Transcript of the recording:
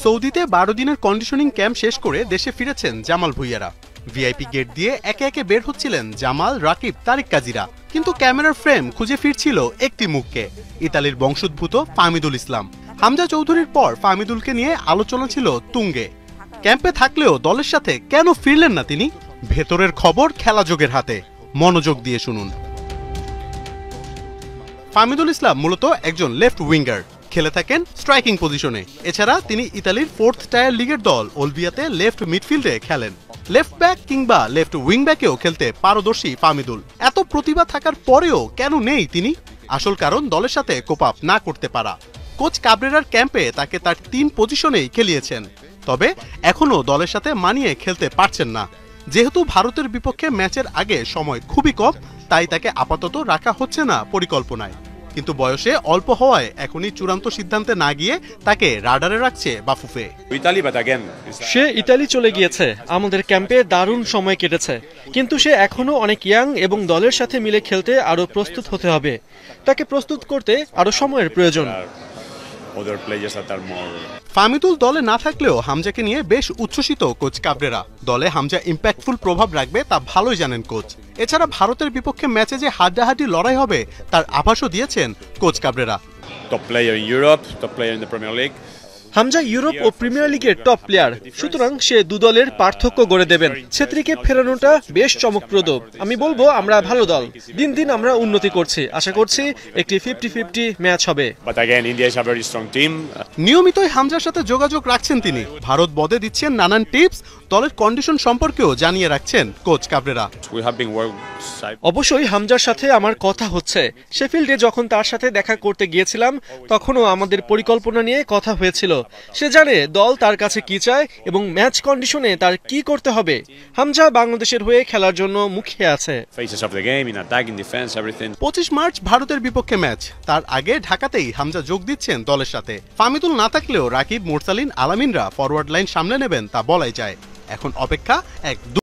সৌদিতে 12 দিনের conditioning camp শেষ করে দেশে ফিরেছেন জামাল ভুঁইয়ারা। ভিআইপি গেট দিয়ে একে একে বের হচ্ছিলেন জামাল, রাকিব, তারিক কাজীরা। কিন্তু ক্যামেরার ফ্রেম খুঁজে ফিরছিল একটি মুখকে, ইতালির বংশোদ্ভূত ফাহমিদুল ইসলাম। হামজা চৌধুরীর পর ফাহমিদুলকে নিয়ে আলোচনা ছিল তুঙ্গে। ক্যাম্পে থাকলেও দলের সাথে কেন ফিরলেন না তিনি? ভেতরের খবর খেলাযোগের হাতে, মনোযোগ দিয়ে শুনুন। ফাহমিদুল ইসলাম মূলত একজন লেফট উইঙ্গার, খেলে থাকেন স্ট্রাইকিং পজিশনে। এছাড়া তিনি ইতালির 4th টায়ার লিগের দল ওলভিয়াতে লেফট মিডফিল্ডে খেলেন। লেফট ব্যাক কিংবা লেফট উইং ব্যাকেও খেলতে পারদর্শী ফাহমিদুল। এত প্রতিভা থাকার পরেও কেন নেই তিনি? আসল কারণ দলের সাথে কোপ আপ না করতে পারা। কোচ কাবরেরার ক্যাম্পে তাকে তার 3 পজিশনেই খেলিয়েছেন, তবে এখনও দলের সাথে মানিয়ে খেলতে পারছেন না। যেহেতু ভারতের বিপক্ষে ম্যাচের আগে সময় খুবই কম, তাই তাকে আপাতত রাখা হচ্ছে না পরিকল্পনায়। কিন্তু বয়সে অল্প হওয়ায় এখনই চূড়ান্ত সিদ্ধান্তে না গিয়ে তাকে রাডারে রাখছে বাফুফে। সে ইতালি চলে গিয়েছে, আমাদের ক্যাম্পে দারুণ সময় কেটেছে, কিন্তু সে এখনো অনেক ইয়াং এবং দলের সাথে মিলে খেলতে আরো প্রস্তুত হতে হবে। তাকে প্রস্তুত করতে আরো সময়ের প্রয়োজন। ফাহমিদুল দলে না থাকলেও হামজাকে নিয়ে বেশ উচ্ছ্বসিত কোচ কাবরেরা। দলে হামজা ইম্প্যাক্টফুল প্রভাব রাখবে তা ভালোই জানেন কোচ। এছাড়া ভারতের বিপক্ষে ম্যাচে যে হাড্ডাহাড্ডি লড়াই হবে তার আভাসও দিয়েছেন coach Cabrera. Top player in Europe, top player in the Premier League. Hamza Europe ও প্রিমিয়ার লিগের টপ প্লেয়ার, সুতরাং সে দুদলের পার্থক্য গড়ে দেবেন। ছেত্রীকে ফেরানোটা বেশ চমকপ্রদ। আমি বলবো আমরা ভালো দল, দিন দিন আমরা উন্নতি করছি। আশা করছি একটি 50-50 ম্যাচ হবে। নিয়মিতই হামজার সাথে যোগাযোগ রাখছেন তিনি। ভারত বদে দিচ্ছেন নানান টিপস, দলের কন্ডিশন সম্পর্কেও জানিয়ে রাখছেন কোচ কাবরেরা। অবশ্যই হামজার সাথে আমার কথা হচ্ছে। শেফিল্ডে যখন তার সাথে দেখা করতে গিয়েছিলাম তখনও আমাদের পরিকল্পনা নিয়ে কথা হয়েছিল। সে জানে দল তার কাছে কি চায় এবং ম্যাচ কন্ডিশনে তার কি করতে হবে। হামজা বাংলাদেশের হয়ে খেলার জন্য মুখিয়ে আছে। 25 মার্চ ভারতের বিপক্ষে ম্যাচ, তার আগে ঢাকাতেই হামজা যোগ দিচ্ছেন দলের সাথে। ফাহমিদুল না থাকলেও রাকিব, মুরসালিন, আলামিনরা ফরওয়ার্ড লাইন সামলে নেবেন তা বলাই যায়। এখন অপেক্ষা এক